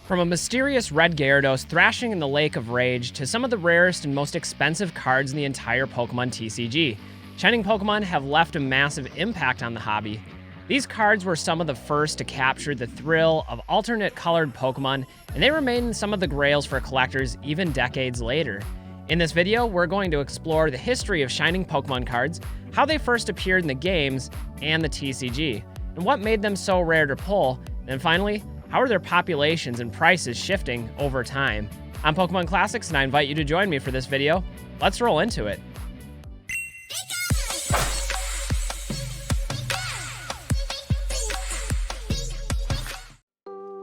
From a mysterious red Gyarados thrashing in the Lake of Rage to some of the rarest and most expensive cards in the entire Pokemon TCG, Shining Pokemon have left a massive impact on the hobby. These cards were some of the first to capture the thrill of alternate colored Pokemon, and they remain some of the grails for collectors even decades later. In this video, we're going to explore the history of Shining Pokemon cards, how they first appeared in the games and the TCG, and what made them so rare to pull, and finally, how are their populations and prices shifting over time? I'm Pokemon Classics, and I invite you to join me for this video. Let's roll into it.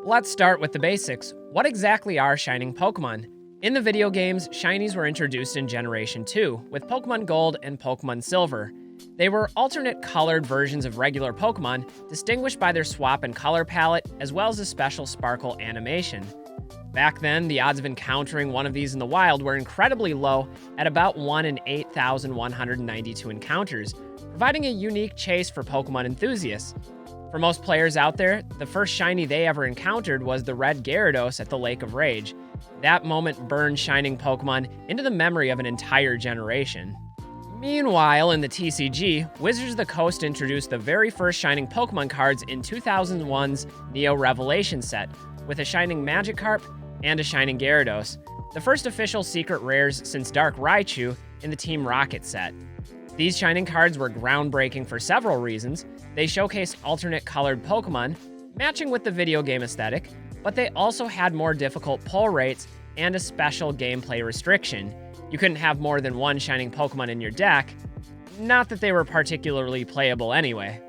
Let's start with the basics. What exactly are Shining Pokemon? In the video games, Shinies were introduced in Generation 2, with Pokemon Gold and Pokemon Silver. They were alternate colored versions of regular Pokemon, distinguished by their swap and color palette, as well as a special sparkle animation. Back then, the odds of encountering one of these in the wild were incredibly low, at about 1 in 8,192 encounters, providing a unique chase for Pokemon enthusiasts. For most players out there, the first shiny they ever encountered was the red Gyarados at the Lake of Rage. That moment burned Shining Pokemon into the memory of an entire generation. Meanwhile, in the TCG, Wizards of the Coast introduced the very first Shining Pokemon cards in 2001's Neo Revelation set, with a Shining Magikarp and a Shining Gyarados, the first official secret rares since Dark Raichu in the Team Rocket set. These Shining cards were groundbreaking for several reasons. They showcased alternate colored Pokemon, matching with the video game aesthetic, but they also had more difficult pull rates and a special gameplay restriction. You couldn't have more than one Shining Pokemon in your deck, not that they were particularly playable anyway.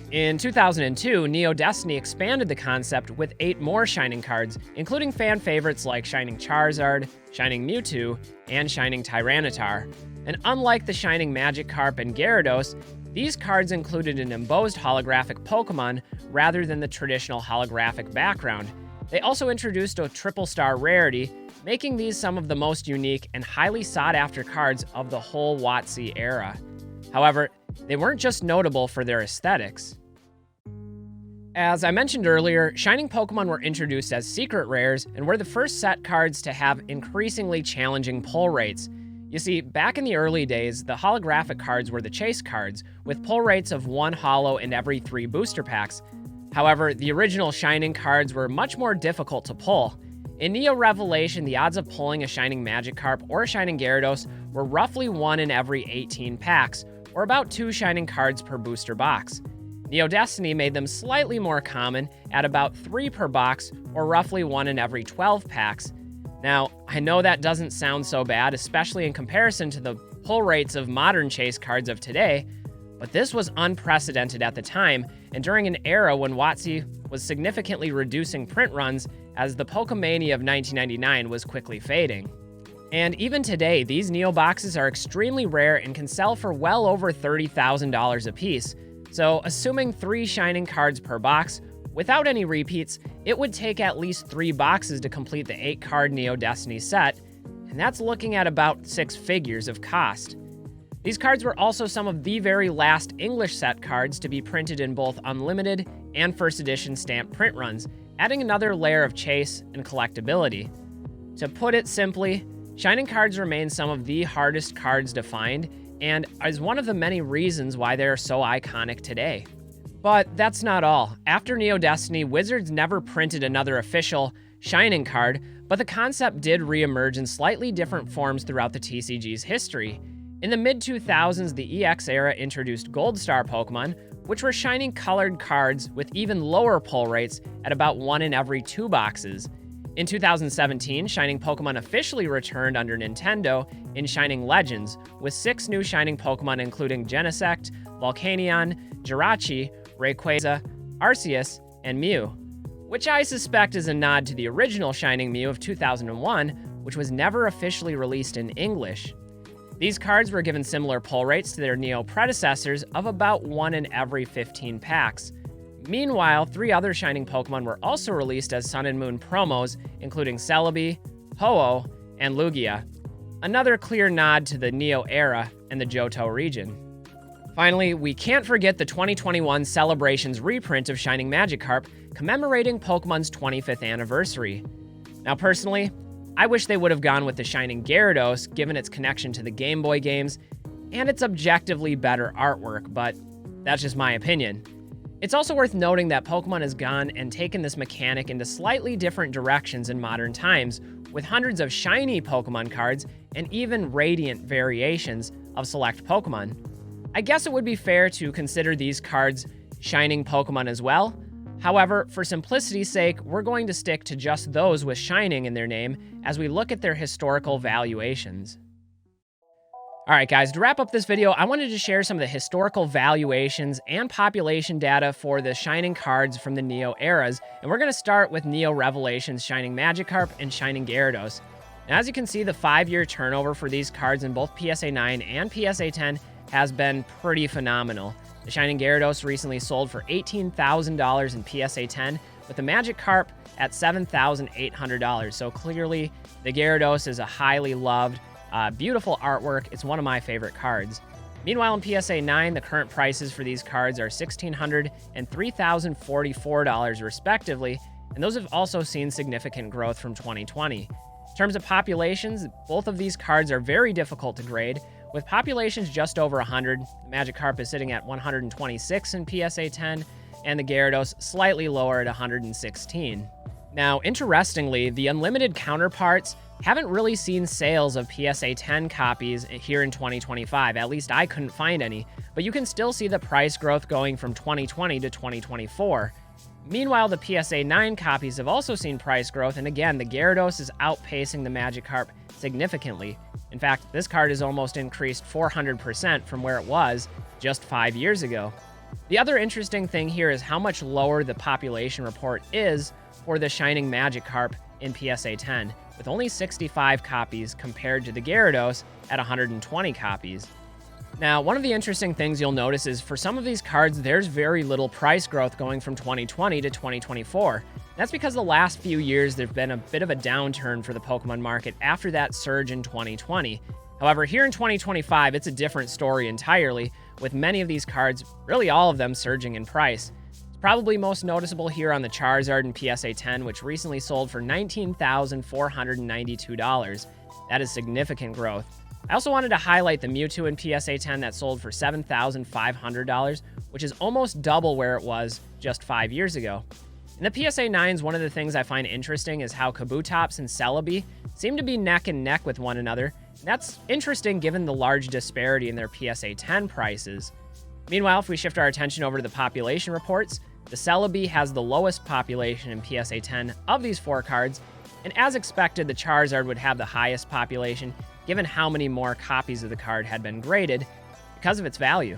In 2002, Neo Destiny expanded the concept with 8 more Shining cards, including fan favorites like Shining Charizard, Shining Mewtwo, and Shining Tyranitar. And unlike the Shining Magikarp and Gyarados, these cards included an embossed holographic Pokemon rather than the traditional holographic background. They also introduced a triple star rarity, making these some of the most unique and highly sought-after cards of the whole WotC era. However, they weren't just notable for their aesthetics. As I mentioned earlier, Shining Pokemon were introduced as secret rares and were the first set cards to have increasingly challenging pull rates. You see, back in the early days, the holographic cards were the chase cards, with pull rates of 1 holo in every 3 booster packs. However, the original Shining cards were much more difficult to pull. In Neo Revelation, the odds of pulling a Shining Magikarp or a Shining Gyarados were roughly 1 in every 18 packs, or about 2 Shining cards per booster box. Neo Destiny made them slightly more common at about 3 per box, or roughly 1 in every 12 packs. Now, I know that doesn't sound so bad, especially in comparison to the pull rates of modern chase cards of today, but this was unprecedented at the time, and during an era when WotC was significantly reducing print runs as the Pokemania of 1999 was quickly fading. And even today, these Neo boxes are extremely rare and can sell for well over $30,000 a piece. So, assuming 3 Shining cards per box, without any repeats, it would take at least 3 boxes to complete the 8-card Neo Destiny set, and that's looking at about 6 figures of cost. These cards were also some of the very last English set cards to be printed in both unlimited and first edition stamped print runs, adding another layer of chase and collectability. To put it simply, Shining cards remain some of the hardest cards to find, and is one of the many reasons why they are so iconic today. But that's not all. After Neo Destiny, Wizards never printed another official Shining card, but the concept did re-emerge in slightly different forms throughout the TCG's history. In the mid-2000s, the EX era introduced Gold Star Pokemon, which were Shining colored cards with even lower pull rates at about 1 in every 2 boxes. In 2017, Shining Pokemon officially returned under Nintendo in Shining Legends, with 6 new Shining Pokemon including Genesect, Volcanion, Jirachi, Rayquaza, Arceus, and Mew, which I suspect is a nod to the original Shining Mew of 2001, which was never officially released in English. These cards were given similar pull rates to their Neo predecessors of about 1 in every 15 packs. Meanwhile, 3 other Shining Pokemon were also released as Sun and Moon promos, including Celebi, Ho-Oh, and Lugia, another clear nod to the Neo era and the Johto region. Finally, we can't forget the 2021 Celebrations reprint of Shining Magikarp, commemorating Pokemon's 25th anniversary. Now personally, I wish they would have gone with the Shining Gyarados, given its connection to the Game Boy games, and its objectively better artwork, but that's just my opinion. It's also worth noting that Pokemon has gone and taken this mechanic into slightly different directions in modern times, with hundreds of shiny Pokemon cards and even radiant variations of select Pokemon. I guess it would be fair to consider these cards Shining Pokemon as well. However, for simplicity's sake, we're going to stick to just those with Shining in their name as we look at their historical valuations. Alright guys, to wrap up this video, I wanted to share some of the historical valuations and population data for the Shining cards from the Neo eras, and we're going to start with Neo Revelations Shining Magikarp and Shining Gyarados. Now, as you can see, the 5-year turnover for these cards in both PSA 9 and PSA 10 has been pretty phenomenal. The Shining Gyarados recently sold for $18,000 in PSA 10, with the Magikarp at $7,800, so clearly the Gyarados is a highly loved, beautiful artwork. It's one of my favorite cards. Meanwhile, in PSA 9, the current prices for these cards are $1,600 and $3,044 respectively, and those have also seen significant growth from 2020. In terms of populations, both of these cards are very difficult to grade, with populations just over 100. The Magikarp is sitting at 126 in PSA 10, and the Gyarados slightly lower at 116. Now, interestingly, the unlimited counterparts haven't really seen sales of PSA 10 copies here in 2025. At least I couldn't find any, but you can still see the price growth going from 2020 to 2024. Meanwhile, the PSA 9 copies have also seen price growth, and again, the Gyarados is outpacing the Magikarp significantly. In fact, this card has almost increased 400% from where it was just 5 years ago. The other interesting thing here is how much lower the population report is for the Shining Magikarp in PSA 10, with only 65 copies compared to the Gyarados at 120 copies. Now, one of the interesting things you'll notice is for some of these cards, there's very little price growth going from 2020 to 2024. That's because the last few years there've been a bit of a downturn for the Pokemon market after that surge in 2020. However, here in 2025, it's a different story entirely, with many of these cards, really all of them, surging in price. It's probably most noticeable here on the Charizard in PSA 10, which recently sold for $19,492. That is significant growth. I also wanted to highlight the Mewtwo in PSA 10 that sold for $7,500, which is almost double where it was just 5 years ago. In the PSA 9s, one of the things I find interesting is how Kabutops and Celebi seem to be neck and neck with one another. That's interesting given the large disparity in their PSA 10 prices. Meanwhile, if we shift our attention over to the population reports, the Celebi has the lowest population in PSA 10 of these 4 cards, and as expected, the Charizard would have the highest population given how many more copies of the card had been graded because of its value.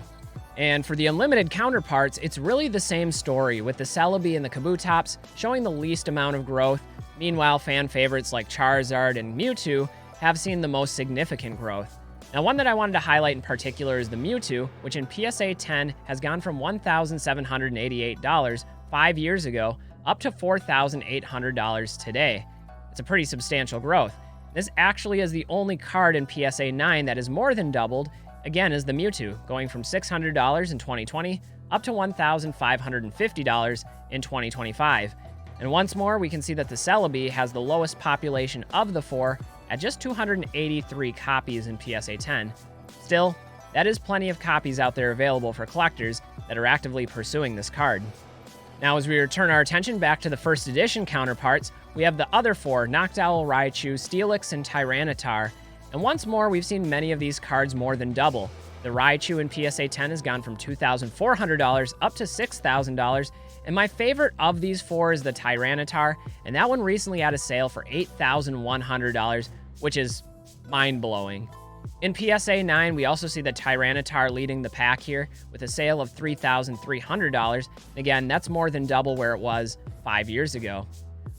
And for the unlimited counterparts, it's really the same story, with the Celebi and the Kabutops showing the least amount of growth. Meanwhile, fan favorites like Charizard and Mewtwo have seen the most significant growth. Now, one that I wanted to highlight in particular is the Mewtwo, which in PSA 10 has gone from $1,788 5 years ago up to $4,800 today. It's a pretty substantial growth. This actually is the only card in PSA 9 that is more than doubled, again, is the Mewtwo, going from $600 in 2020 up to $1,550 in 2025. And once more, we can see that the Celebi has the lowest population of the 4 at just 283 copies in PSA 10. Still, that is plenty of copies out there available for collectors that are actively pursuing this card. Now, as we return our attention back to the first edition counterparts, we have the other 4, Noctowl, Raichu, Steelix, and Tyranitar. And once more, we've seen many of these cards more than double. The Raichu in PSA 10 has gone from $2,400 up to $6,000, and my favorite of these 4 is the Tyranitar, and that one recently had a sale for $8,100, which is mind-blowing. In PSA 9, we also see the Tyranitar leading the pack here with a sale of $3,300. Again, that's more than double where it was 5 years ago.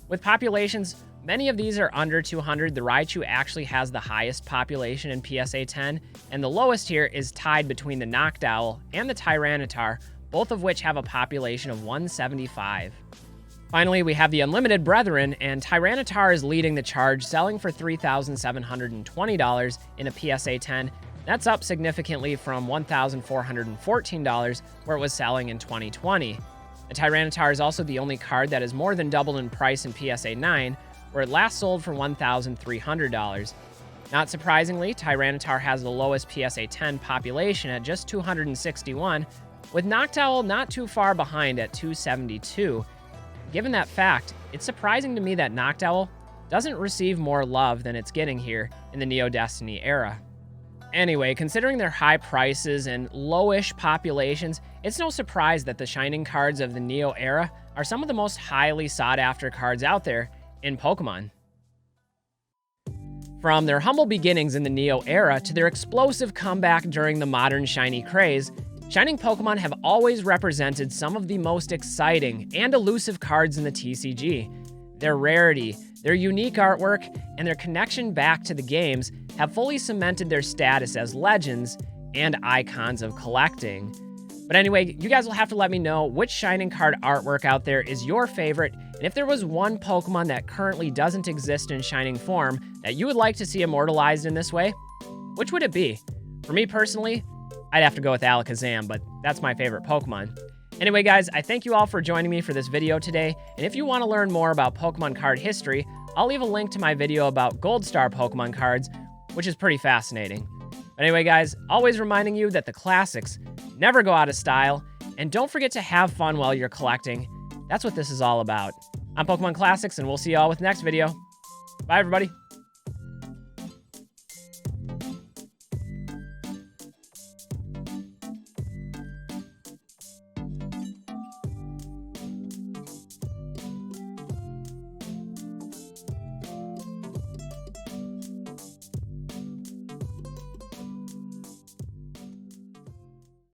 With populations, many of these are under 200. The Raichu actually has the highest population in PSA 10, and the lowest here is tied between the Noctowl and the Tyranitar, both of which have a population of 175. Finally, we have the Unlimited Brethren, and Tyranitar is leading the charge, selling for $3,720 in a PSA 10, That's up significantly from $1,414 where it was selling in 2020. The Tyranitar is also the only card that has more than doubled in price in PSA 9, where it last sold for $1,300. Not surprisingly, Tyranitar has the lowest PSA 10 population at just 261, with Noctowl not too far behind at 272. Given that fact, it's surprising to me that Noctowl doesn't receive more love than it's getting here in the Neo Destiny era. Anyway, considering their high prices and lowish populations, it's no surprise that the Shining cards of the Neo era are some of the most highly sought after cards out there in Pokemon. From their humble beginnings in the Neo era to their explosive comeback during the modern shiny craze, Shining Pokemon have always represented some of the most exciting and elusive cards in the TCG. Their rarity, their unique artwork, and their connection back to the games have fully cemented their status as legends and icons of collecting. But anyway, you guys will have to let me know which Shining card artwork out there is your favorite, and if there was one Pokemon that currently doesn't exist in Shining form that you would like to see immortalized in this way, which would it be? For me personally, I'd have to go with Alakazam, but that's my favorite Pokemon. Anyway, guys, I thank you all for joining me for this video today, and if you want to learn more about Pokemon card history, I'll leave a link to my video about Gold Star Pokemon cards, which is pretty fascinating. But anyway, guys, always reminding you that the classics never go out of style, and don't forget to have fun while you're collecting. That's what this is all about. I'm Pokemon Classics, and we'll see y'all with the next video. Bye, everybody.